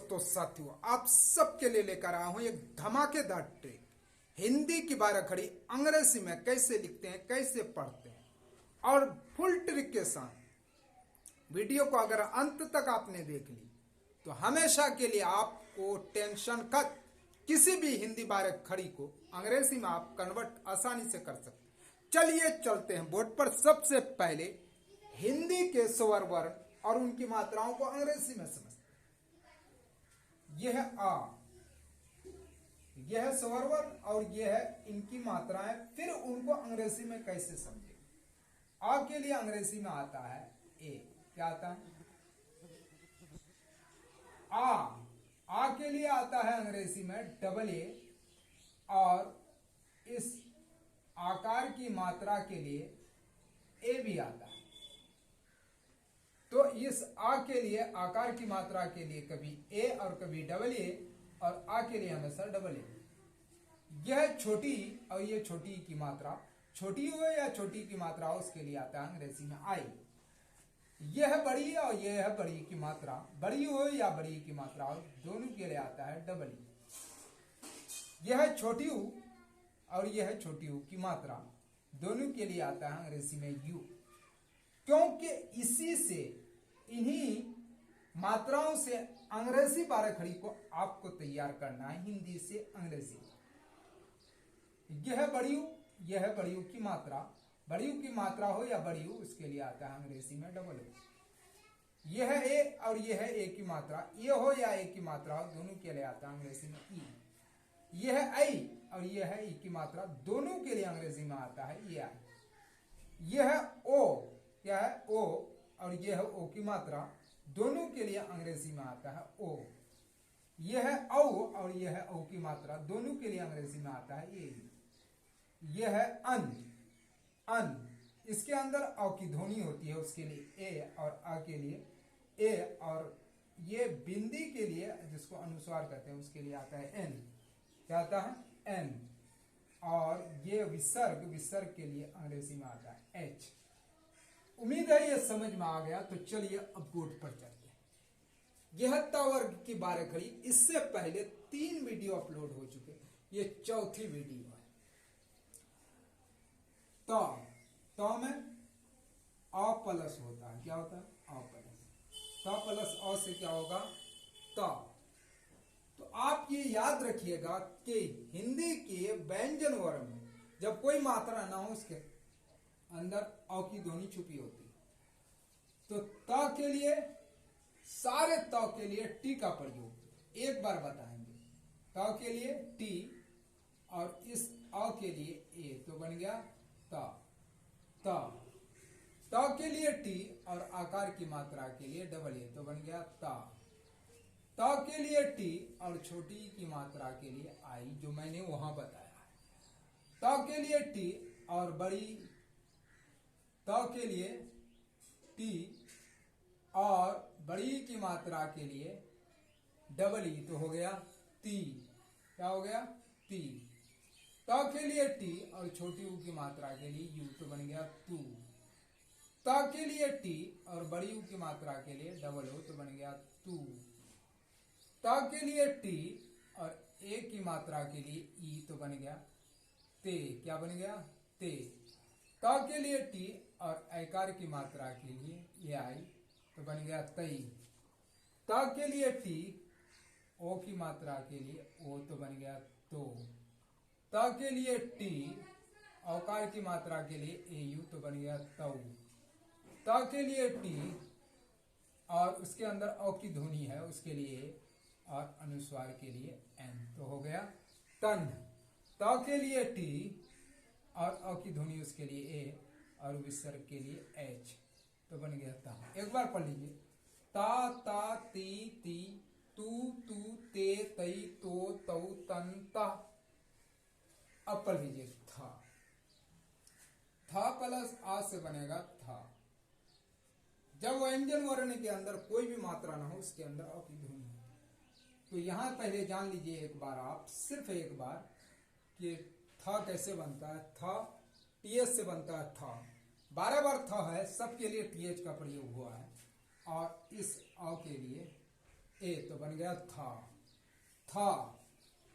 दोस्तों साथियों, आप सबके लिए लेकर आया हूं एक धमाकेदार ट्रिक। हिंदी की 12 खड़ी अंग्रेजी में कैसे लिखते हैं, कैसे पढ़ते हैं, और फुल ट्रिक के साथ वीडियो को अगर अंत तक आपने देख ली तो हमेशा के लिए आपको टेंशन का किसी भी हिंदी 12 खड़ी को अंग्रेजी में आप कन्वर्ट आसानी से कर सकते हैं। चलिए चलते हैं बोर्ड पर। सबसे पहले हिंदी के स्वर वर्ण और उनकी मात्राओं को अंग्रेजी में समझते हैं। यह आ, यह स्वर वर्ण और यह है इनकी मात्राएं, फिर उनको अंग्रेजी में कैसे समझे। आ के लिए अंग्रेजी में आता है ए। क्या आता है? आ के लिए आता है अंग्रेजी में डबल ए, और इस आकार की मात्रा के लिए ए भी आता है। तो इस आ के लिए, आकार की मात्रा के लिए कभी ए और कभी डबल ए, और आ के लिए हमेशा डबल ए। यह छोटी और ये छोटी की मात्रा, छोटी हो या छोटी की मात्रा हो, उसके लिए आता है अंग्रेजी में आई। यह बड़ी और यह बड़ी की मात्रा, बड़ी हो या बड़ी की मात्रा हो, दोनों के लिए आता है डबल ई। यह छोटी हो और यह छोटी हो की मात्रा, दोनों के लिए आता है अंग्रेजी में यू। क्योंकि इसी से, इन्हीं मात्राओं से अंग्रेजी 12 खड़ी को आपको तैयार करना है हिंदी से अंग्रेजी। यह बड़ी यू, यह बड़ी यू की मात्रा, बड़ी यू की मात्रा हो या बड़ी यू, उसके लिए आता है अंग्रेजी में डबल यू। यह ए और यह ए की मात्रा, ये हो या ए की मात्रा हो, दोनों के लिए आता है अंग्रेजी में ई। यह आई और यह है ई की मात्रा, दोनों के लिए अंग्रेजी में आता है ये आई। यह ओ, क्या है? ओ, और यह ओ की मात्रा, दोनों के लिए अंग्रेजी में आता है ओ। यह औ और यह औ की मात्रा, दोनों के लिए अंग्रेजी में आता है ए। यह है अन, इसके अंदर औ की ध्वनि होती है, उसके लिए ए, और आ के लिए ए, और ये बिंदी के लिए जिसको अनुस्वार कहते हैं उसके लिए आता है एन। क्या आता है? एन। और ये विसर्ग के लिए अंग्रेजी में आता है एच। उम्मीद है ये समझ में आ गया। तो चलिए अब बोर्ड पर चलते हैं। यह त वर्ग की 12 खड़ी, इससे पहले 3 वीडियो अपलोड हो चुके, ये चौथी वीडियो है। तो में अ प्लस होता है। क्या होता है? अ प्लस। त प्लस अ से क्या होगा? त। तो आप ये याद रखिएगा कि हिंदी के व्यंजन वर्ण में जब कोई मात्रा ना हो, उसके अंदर अ की ध्वनि छुपी होती है। तो त के लिए, सारे त के लिए टी का प्रयोग एक बार बताएंगे। त के लिए टी, और इस अ के लिए ए, तो बन गया त के लिए टी, और आकार की मात्रा के लिए डबल ए, तो बन गया त के लिए टी, और छोटी की मात्रा के लिए आई, जो मैंने वहां बताया है। त के लिए टी, और बड़ी त के लिए टी, और बड़ी की मात्रा के लिए डबल ई, तो हो गया ती। क्या हो गया? ती। त के लिए टी, और छोटी यू की मात्रा के लिए यू, तो बन गया तू। त के लिए टी, और बड़ी यू की मात्रा के लिए डबल ओ, तो बन गया तू। त के लिए टी, और ए की मात्रा के लिए ई, तो बन गया ते। क्या बन गया? ते। त के लिए टी, और ऐकार की मात्रा के लिए ये आई, तो बन गया तई। त के लिए टी, ओ की मात्रा के लिए ओ, तो बन गया तो। त के लिए टी, औकार की मात्रा के लिए ए यू, तो बन गया तऊ। त के लिए टी, और उसके अंदर औ की ध्वनि है, उसके लिए, और अनुस्वार के लिए एन, तो हो गया तन। त के लिए टी, और अ की ध्वनि उसके लिए ए, और विसर्ग के लिए एच, तो बन गया ता। एक बार पढ़ लीजिए। ता ती ती, तू तू, ते तई, तो तऊ, तन ता। अब पढ़ लीजिए था प्लस आ से बनेगा था। जब व्यंजन वर्ण के अंदर कोई भी मात्रा ना हो, उसके अंदर अ की ध्वनि हो, तो यहां पहले जान लीजिए एक बार, आप सिर्फ एक बार, कि था कैसे बनता है। था टीएच से बनता है। था 12 बार था है, सबके लिए टीएच का प्रयोग हुआ है। और इस अ के लिए ए तो बन गया था। था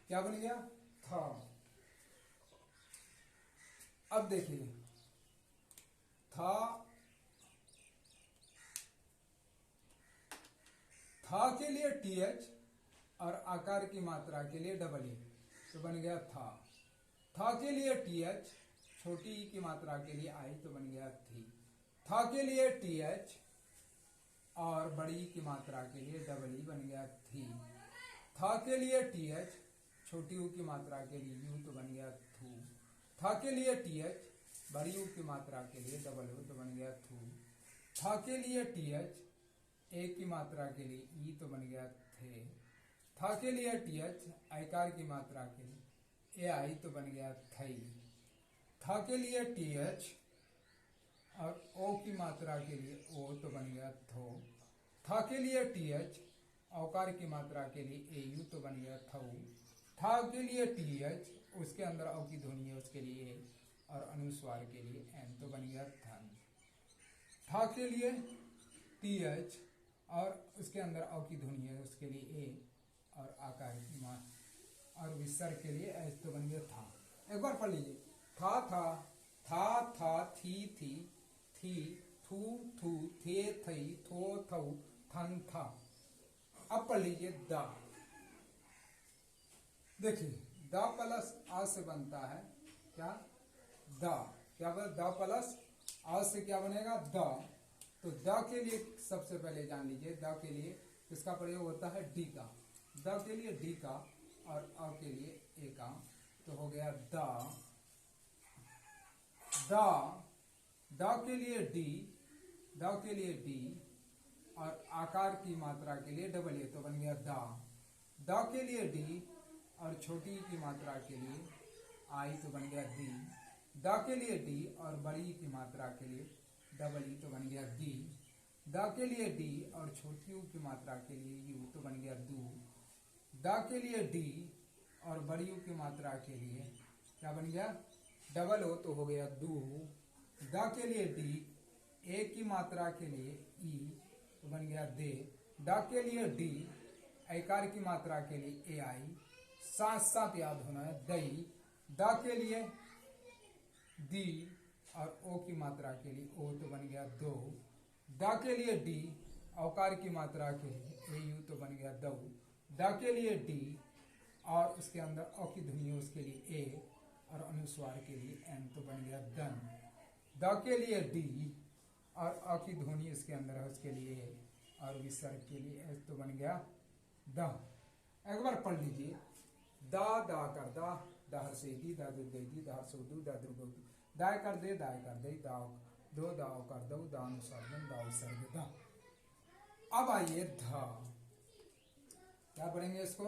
क्या बन गया? था। अब देखिए था के लिए टीएच और आकार की मात्रा के लिए डबल ए तो बन गया था। था के लिए टीएच, छोटी ई की मात्रा के लिए आई तो बन गया थी। था के लिए टीएच और बड़ी ई की मात्रा के लिए डबल ई बन गया थी। था के लिए टीएच, छोटी यू की मात्रा के लिए यू तो बन गया थू। था के लिए टीएच, बड़ी यू की मात्रा के लिए डबल यू तो बन गया थू। था के लिए टीएच, ए की मात्रा के लिए ई तो बन गया थे। था के लिए टीएच, आकार की मात्रा के लिए ए आई तो बन गया थई। था के लिए टीएच और ओ की मात्रा के लिए ओ तो बन गया थो। था के लिए टीएच, औकार की मात्रा के लिए ए यू तो बन गया थऊ। था के लिए टीएच, उसके अंदर औ की ध्वनि है उसके लिए ए, और अनुस्वार के लिए एन तो बन गया थन। था के लिए टीएच और उसके अंदर औ की ध्वनि है उसके लिए ए, और आकार की मात्रा और विसर्ग के लिए एस तो बन गया था। एक बार पढ़ लीजिए। था थी थू थू थे थई थो थऊ थन था। अब पढ़ लीजिए दा। देखिए दा प्लस आ से बनता है क्या? दा। क्या बना? दा प्लस आ से क्या बनेगा? दा। तो दा के लिए सबसे पहले जान लीजिए, दा के लिए इसका प्रयोग होता है डी का। दा के लिए डी का और आ के लिए ए का, तो हो गया दा। दा। दा के लिए डी, दा के लिए डी और आकार की मात्रा के लिए डबल ए तो बन गया दा। दा के लिए डी और छोटी की मात्रा के लिए आई तो बन गया दी। दा के लिए डी और बड़ी की मात्रा के लिए डबल ई तो बन गया दी। दा के लिए डी और छोटी यू की मात्रा के लिए यू तो बन गया दू। दा के लिए डी और बड़ी यू की मात्रा के लिए क्या बन गया? डबल ओ तो हो गया दू। दा के लिए डी, ए की मात्रा के लिए ई तो बन गया दे। डा के लिए डी, ऐकार की मात्रा के लिए ए आई, साथ साथ याद होना है दई। दा के लिए दी और ओ की मात्रा के लिए ओ तो बन गया दो। दा के लिए डी, औकार की मात्रा के लिए ए यू तो बन गया दो। दा के लिए डी और उसके अंदर औ की ध्वनि है उसके लिए ए, और अनुस्वार के लिए एन तो बन गया दन। दा के लिए डी और अ की ध्वनि उसके अंदर है उसके लिए ए, और विसर्ग के लिए एस तो बन गया द। एक बार पढ़ लीजिए। दा दा कर दा, दाहर से दी, दा दुद दी, दाहर से दू, दा दुर्ग दाय कर दे, दाय कर दे, दाव दो, दाव कर दो, दान सर्जन, दाव सर्ग दा। अब आइए धा। क्या पढ़ेंगे इसको?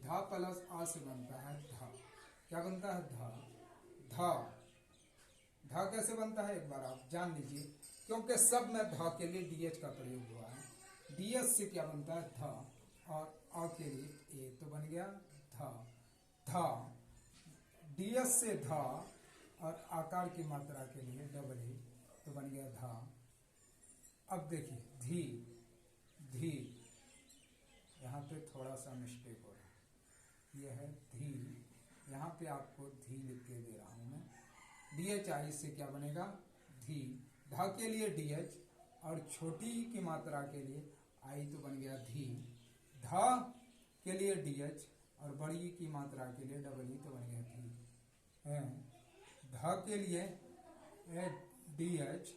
धा प्लस आ से बनता है धा। क्या बनता है? धा। धा। धा कैसे बनता है एक बार आप जान लीजिए, क्योंकि सब में धा के लिए डीएच का प्रयोग हुआ है। डीएच से क्या बनता है? धा, और आ के लिए ए तो बन गया धा। धा। डीएच से धा और आकार की मात्रा के लिए डबल ए तो बन गया धा। अब देखिए धी। धी, यहाँ पे थोड़ा सा मिस्टेक हो रहा है, यह है धी। यहाँ पे आपको धी लिख के दे रहा हूं मैं। डीएच आई से क्या बनेगा? धी। धा के लिए डीएच और छोटी की मात्रा के लिए आई तो बन गया धी। धा के लिए डीएच और बड़ी की मात्रा के लिए डबल ई तो बन गया धी। धा के लिए डीएच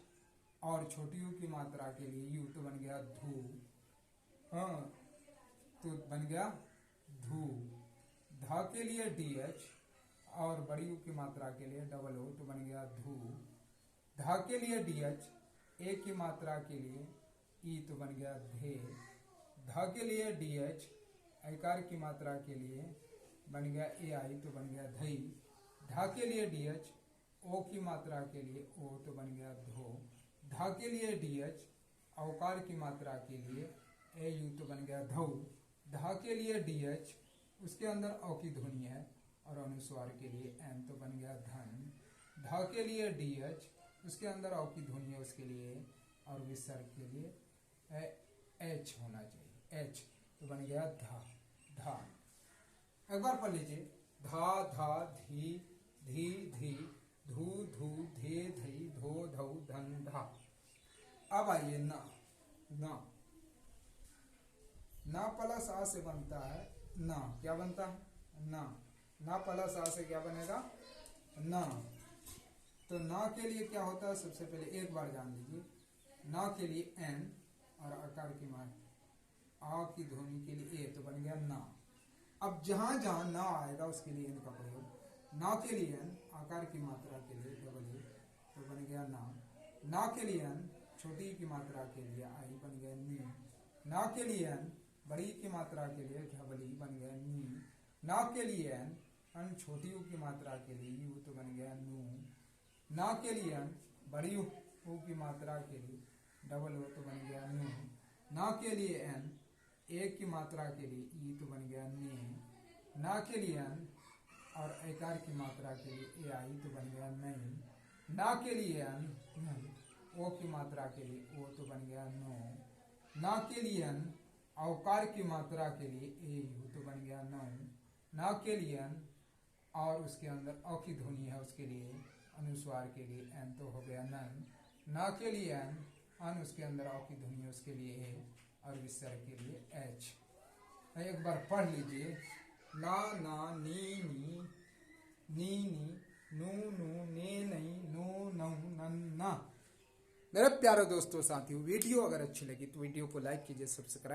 और छोटी यू की मात्रा के लिए यू तो बन गया धू। तो बन गया धू। धा के लिए डीएच और बड़ी यू की मात्रा के लिए डबल ओ तो बन गया धू। धा के लिए डीएच, ए की मात्रा के लिए ई तो बन गया धे। धा के लिए डीएच, ऐकार की मात्रा के लिए बन गया ए आई तो बन गया धई। धा के लिए डीएच, ओ की मात्रा के लिए ओ तो बन गया धो। धा के लिए डीएच, औकार की मात्रा के लिए ए यू तो बन गया धौ। धा के लिए डीएच, उसके अंदर औ की ध्वनि है और अनुस्वार के लिए एन तो बन गया धन। धा के लिए डीएच, उसके अंदर औ की ध्वनि है उसके लिए, और विसर्ग के लिए एच होना चाहिए एच। तो बन गया धा, धा। एक बार पढ़ लीजिए, धा धा धी धी धी धू धू धे धई धो धौ धन धा। अब आइए ना, ना, ना प्लस आ से बनता है ना, क्या बनता है ना, ना प्लस आ से क्या बनेगा ना। तो ना के लिए क्या होता है, सबसे पहले एक बार जान लीजिए, ना के लिए एन और आकार की मान आ की ध्वनि के लिए ए, तो बन गया ना। अब जहां जहां ना आएगा उसके लिए एन का प्रयोग, ना के लिए एन आकार की मात्रा के लिए डबल ए, तो बन गया ना। ना के लिए एन छोटी की मात्रा के लिए आई, बन गया नी। ना के लिए एन बड़ी की मात्रा के लिए घबली, बन गया नी। ना के लिए एन छोटी ऊ की मात्रा के लिए यू, तो बन गया नू। ना के लिए एन बड़ी ऊ की मात्रा के लिए डबल हो, तो बन गया नू। ना के लिए एन एक की मात्रा के लिए ई, तो बन गया ने। ना के लिए एन और एकार की मात्रा के लिए ए आई, तो बन गया नहीं। ना के लिए एन ओ की मात्रा के लिए ओ, तो बन गया नो। ना के लिए एन औकार की मात्रा के लिए ए यू, तो बन गया नौ। ना के लिए एन और उसके अंदर अ की ध्वनि है उसके लिए अनुस्वार के लिए एन, तो हो गया नन। ना के लिए एन अन उसके अंदर अ की ध्वनि है उसके लिए ए और विसर्ग के लिए एच। एक बार पढ़ लीजिए, ना ना नी नी नी नी नू नू ने नहीं नो नौ नन ना। मेरे प्यारे दोस्तों साथियों, वीडियो अगर अच्छी लगी तो वीडियो को लाइक कीजिए, सब्सक्राइब